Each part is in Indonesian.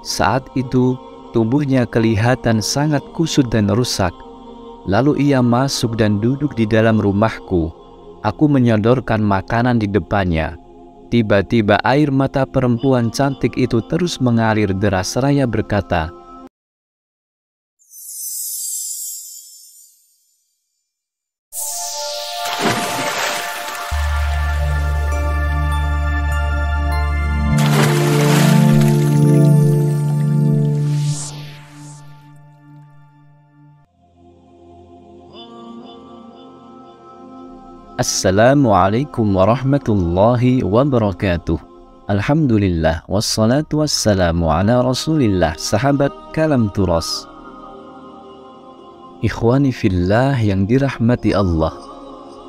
Saat itu tubuhnya kelihatan sangat kusut dan rusak. Lalu ia masuk dan duduk di dalam rumahku. Aku menyodorkan makanan di depannya. Tiba-tiba air mata perempuan cantik itu terus mengalir deras seraya berkata, Assalamualaikum warahmatullahi wabarakatuh. Alhamdulillah, wassalatu wassalamu ala rasulillah. Sahabat Kalam Turas, ikhwani fillah yang dirahmati Allah,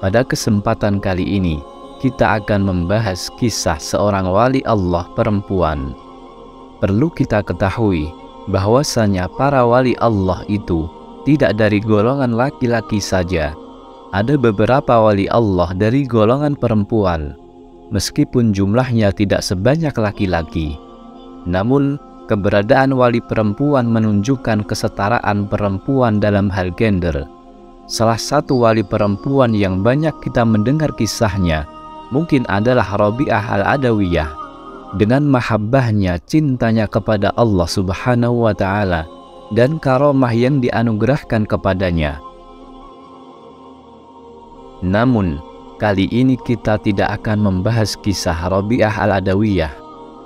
pada kesempatan kali ini kita akan membahas kisah seorang wali Allah perempuan. Perlu kita ketahui bahwasanya para wali Allah itu tidak dari golongan laki-laki saja. Ada beberapa wali Allah dari golongan perempuan, meskipun jumlahnya tidak sebanyak laki-laki. Namun, keberadaan wali perempuan menunjukkan kesetaraan perempuan dalam hal gender. Salah satu wali perempuan yang banyak kita mendengar kisahnya mungkin adalah Rabi'ah Al-Adawiyah. Dengan mahabbahnya, cintanya kepada Allah Subhanahu wa Ta'ala, dan karomah yang dianugerahkan kepadanya. Namun, kali ini kita tidak akan membahas kisah Rabi'ah Al-Adawiyah.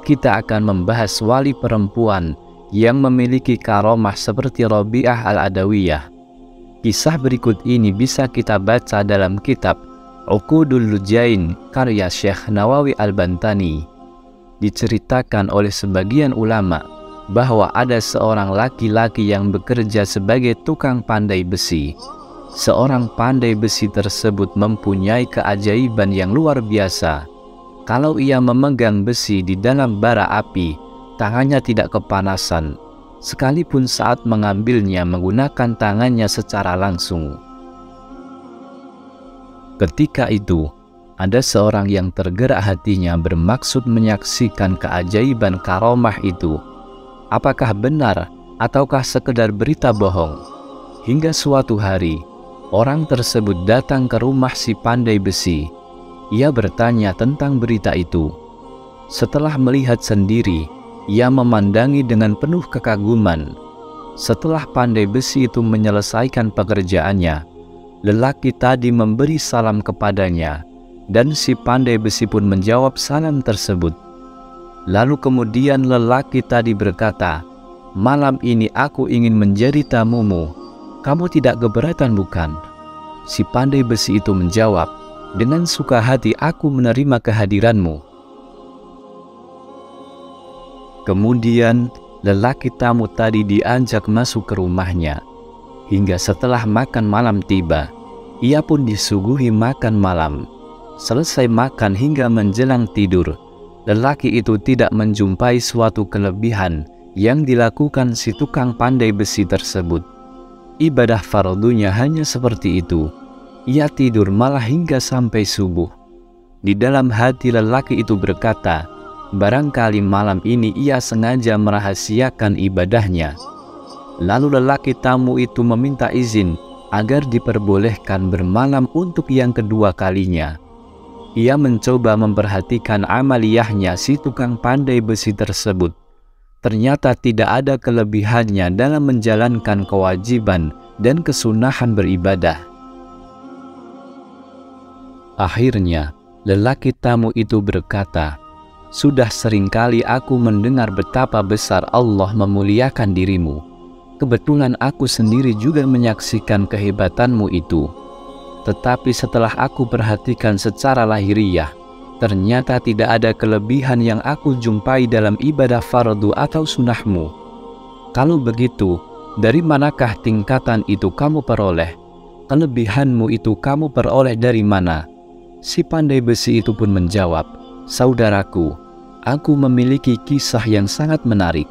Kita akan membahas wali perempuan yang memiliki karomah seperti Rabi'ah Al-Adawiyah. Kisah berikut ini bisa kita baca dalam kitab Uqudul Lujain karya Syekh Nawawi Al-Bantani. Diceritakan oleh sebagian ulama bahwa ada seorang laki-laki yang bekerja sebagai tukang pandai besi. Seorang pandai besi tersebut mempunyai keajaiban yang luar biasa. Kalau ia memegang besi di dalam bara api, tangannya tidak kepanasan, sekalipun saat mengambilnya menggunakan tangannya secara langsung. Ketika itu, ada seorang yang tergerak hatinya bermaksud menyaksikan keajaiban karomah itu. Apakah benar ataukah sekedar berita bohong? Hingga suatu hari, orang tersebut datang ke rumah si pandai besi. Ia bertanya tentang berita itu. Setelah melihat sendiri, ia memandangi dengan penuh kekaguman. Setelah pandai besi itu menyelesaikan pekerjaannya, lelaki tadi memberi salam kepadanya, dan si pandai besi pun menjawab salam tersebut. Lalu kemudian lelaki tadi berkata, "Malam ini aku ingin menjadi tamumu. Kamu tidak keberatan bukan?" Si pandai besi itu menjawab, "Dengan suka hati aku menerima kehadiranmu." Kemudian lelaki tamu tadi diajak masuk ke rumahnya. Hingga setelah makan malam tiba, ia pun disuguhi makan malam. Selesai makan hingga menjelang tidur, lelaki itu tidak menjumpai suatu kelebihan yang dilakukan si tukang pandai besi tersebut. Ibadah fardunya hanya seperti itu. Ia tidur malah hingga sampai subuh. Di dalam hati lelaki itu berkata, barangkali malam ini ia sengaja merahasiakan ibadahnya. Lalu lelaki tamu itu meminta izin agar diperbolehkan bermalam untuk yang kedua kalinya. Ia mencoba memperhatikan amaliyahnya si tukang pandai besi tersebut. Ternyata tidak ada kelebihannya dalam menjalankan kewajiban dan kesunahan beribadah. Akhirnya, lelaki tamu itu berkata, "Sudah seringkali aku mendengar betapa besar Allah memuliakan dirimu. Kebetulan aku sendiri juga menyaksikan kehebatanmu itu. Tetapi setelah aku perhatikan secara lahiriah, ternyata tidak ada kelebihan yang aku jumpai dalam ibadah fardu atau sunnahmu. Kalau begitu, dari manakah tingkatan itu kamu peroleh? Kelebihanmu itu kamu peroleh dari mana?" Si pandai besi itu pun menjawab, "Saudaraku, aku memiliki kisah yang sangat menarik."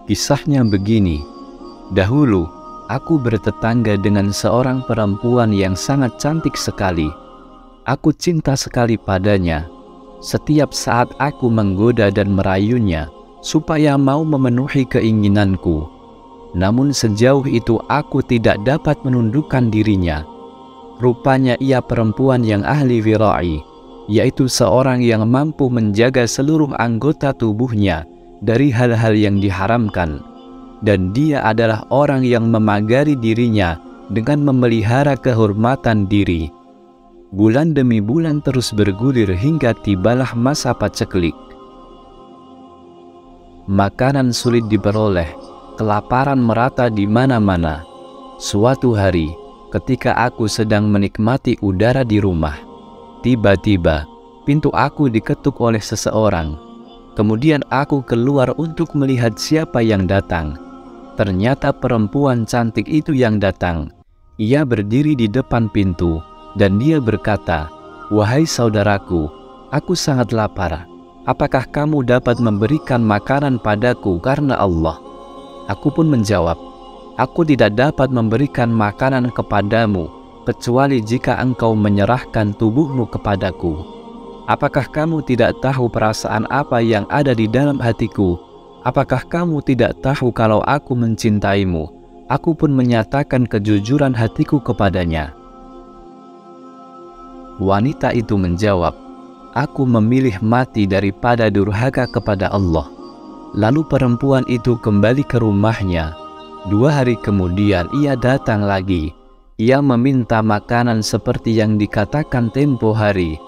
Kisahnya begini, dahulu aku bertetangga dengan seorang perempuan yang sangat cantik sekali. Aku cinta sekali padanya. Setiap saat aku menggoda dan merayunya supaya mau memenuhi keinginanku. Namun sejauh itu aku tidak dapat menundukkan dirinya. Rupanya ia perempuan yang ahli wira'i, yaitu seorang yang mampu menjaga seluruh anggota tubuhnya dari hal-hal yang diharamkan. Dan dia adalah orang yang memagari dirinya dengan memelihara kehormatan diri. Bulan demi bulan terus bergulir hingga tibalah masa paceklik. Makanan sulit diperoleh, kelaparan merata di mana-mana. Suatu hari, ketika aku sedang menikmati udara di rumah, tiba-tiba pintu aku diketuk oleh seseorang. Kemudian aku keluar untuk melihat siapa yang datang. Ternyata perempuan cantik itu yang datang. Ia berdiri di depan pintu dan dia berkata, "Wahai saudaraku, aku sangat lapar. Apakah kamu dapat memberikan makanan padaku karena Allah?" Aku pun menjawab, "Aku tidak dapat memberikan makanan kepadamu kecuali jika engkau menyerahkan tubuhmu kepadaku. Apakah kamu tidak tahu perasaan apa yang ada di dalam hatiku? Apakah kamu tidak tahu kalau aku mencintaimu?" Aku pun menyatakan kejujuran hatiku kepadanya. Wanita itu menjawab, "Aku memilih mati daripada durhaka kepada Allah." Lalu perempuan itu kembali ke rumahnya. 2 hari kemudian ia datang lagi. Ia meminta makanan seperti yang dikatakan tempo hari.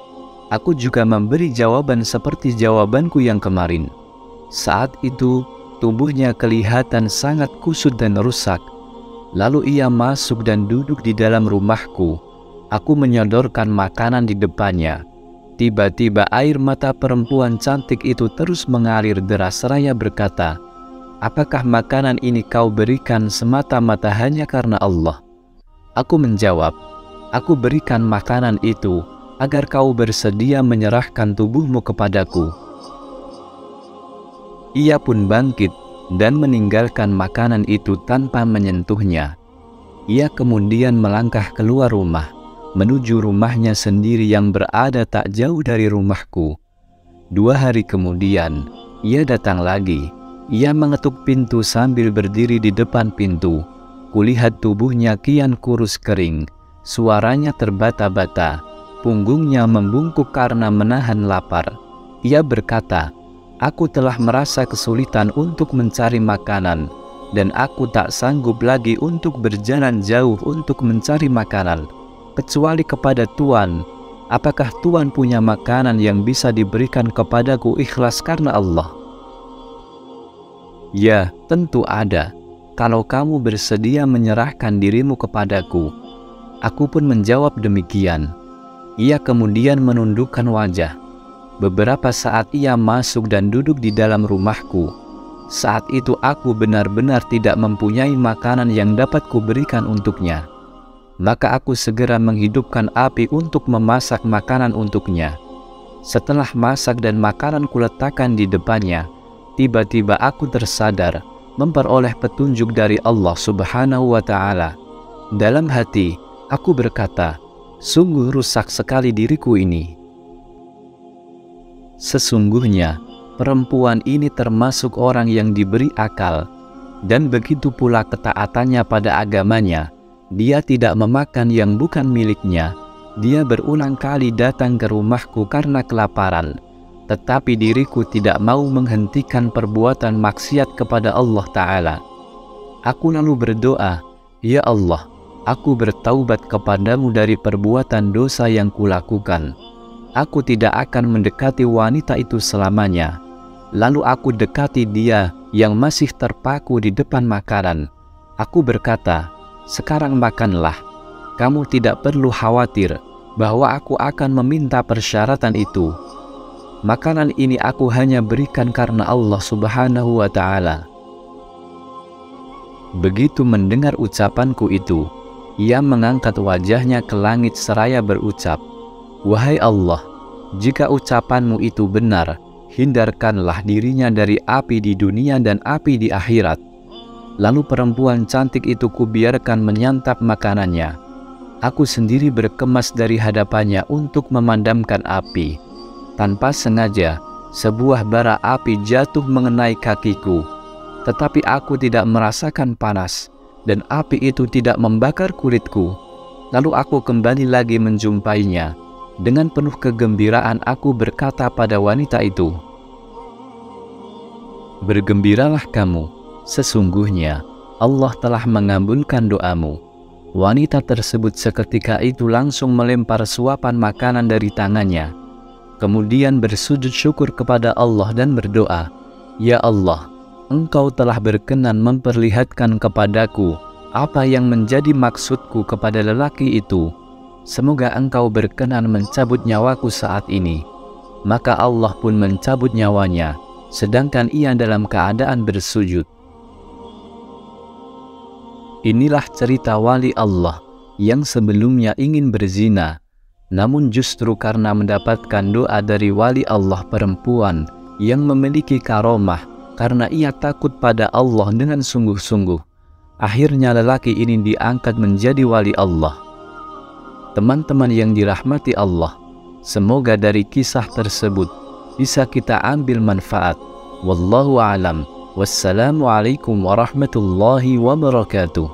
Aku juga memberi jawaban seperti jawabanku yang kemarin. Saat itu tubuhnya kelihatan sangat kusut dan rusak. Lalu ia masuk dan duduk di dalam rumahku. Aku menyodorkan makanan di depannya. Tiba-tiba air mata perempuan cantik itu terus mengalir deras seraya berkata, "Apakah makanan ini kau berikan semata-mata hanya karena Allah?" Aku menjawab, "Aku berikan makanan itu agar kau bersedia menyerahkan tubuhmu kepadaku." Ia pun bangkit dan meninggalkan makanan itu tanpa menyentuhnya. Ia kemudian melangkah keluar rumah, menuju rumahnya sendiri yang berada tak jauh dari rumahku. 2 hari kemudian, ia datang lagi. Ia mengetuk pintu sambil berdiri di depan pintu. Kulihat tubuhnya kian kurus kering, suaranya terbata-bata, punggungnya membungkuk karena menahan lapar. Ia berkata, "Aku telah merasa kesulitan untuk mencari makanan, dan aku tak sanggup lagi untuk berjalan jauh untuk mencari makanan, kecuali kepada Tuhan. Apakah Tuhan punya makanan yang bisa diberikan kepadaku ikhlas karena Allah?" "Ya, tentu ada, kalau kamu bersedia menyerahkan dirimu kepadaku." Aku pun menjawab demikian. Ia kemudian menundukkan wajah. Beberapa saat ia masuk dan duduk di dalam rumahku. Saat itu aku benar-benar tidak mempunyai makanan yang dapat kuberikan untuknya. Maka aku segera menghidupkan api untuk memasak makanan untuknya. Setelah masak dan makanan kuletakkan di depannya, tiba-tiba aku tersadar memperoleh petunjuk dari Allah Subhanahu wa Ta'ala. Dalam hati, aku berkata, "Sungguh rusak sekali diriku ini." Sesungguhnya, perempuan ini termasuk orang yang diberi akal, dan begitu pula ketaatannya pada agamanya. Dia tidak memakan yang bukan miliknya. Dia berulang kali datang ke rumahku karena kelaparan, tetapi diriku tidak mau menghentikan perbuatan maksiat kepada Allah Ta'ala. Aku lalu berdoa, "Ya Allah, aku bertaubat kepadamu dari perbuatan dosa yang kulakukan. Aku tidak akan mendekati wanita itu selamanya." Lalu aku dekati dia yang masih terpaku di depan makanan. Aku berkata, "Sekarang makanlah. Kamu tidak perlu khawatir bahwa aku akan meminta persyaratan itu. Makanan ini aku hanya berikan karena Allah Subhanahu wa Ta'ala." Begitu mendengar ucapanku itu, ia mengangkat wajahnya ke langit seraya berucap, "Wahai Allah, jika ucapanmu itu benar, hindarkanlah dirinya dari api di dunia dan api di akhirat." Lalu perempuan cantik itu kubiarkan menyantap makanannya. Aku sendiri berkemas dari hadapannya untuk memadamkan api. tanpa sengaja sebuah bara api jatuh mengenai kakiku, tetapi aku tidak merasakan panas, dan api itu tidak membakar kulitku. Lalu aku kembali lagi menjumpainya. Dengan penuh kegembiraan aku berkata pada wanita itu, "Bergembiralah kamu, sesungguhnya Allah telah mengabulkan doamu." Wanita tersebut seketika itu langsung melempar suapan makanan dari tangannya, kemudian bersujud syukur kepada Allah dan berdoa, "Ya Allah, Engkau telah berkenan memperlihatkan kepadaku apa yang menjadi maksudku kepada lelaki itu. Semoga Engkau berkenan mencabut nyawaku saat ini." Maka Allah pun mencabut nyawanya, sedangkan ia dalam keadaan bersujud. Inilah cerita wali Allah yang sebelumnya ingin berzina, namun justru karena mendapatkan doa dari wali Allah perempuan yang memiliki karomah karena ia takut pada Allah dengan sungguh-sungguh, akhirnya lelaki ini diangkat menjadi wali Allah. Teman-teman yang dirahmati Allah, semoga dari kisah tersebut bisa kita ambil manfaat. Wallahu a'lam. Wassalamualaikum warahmatullahi wabarakatuh.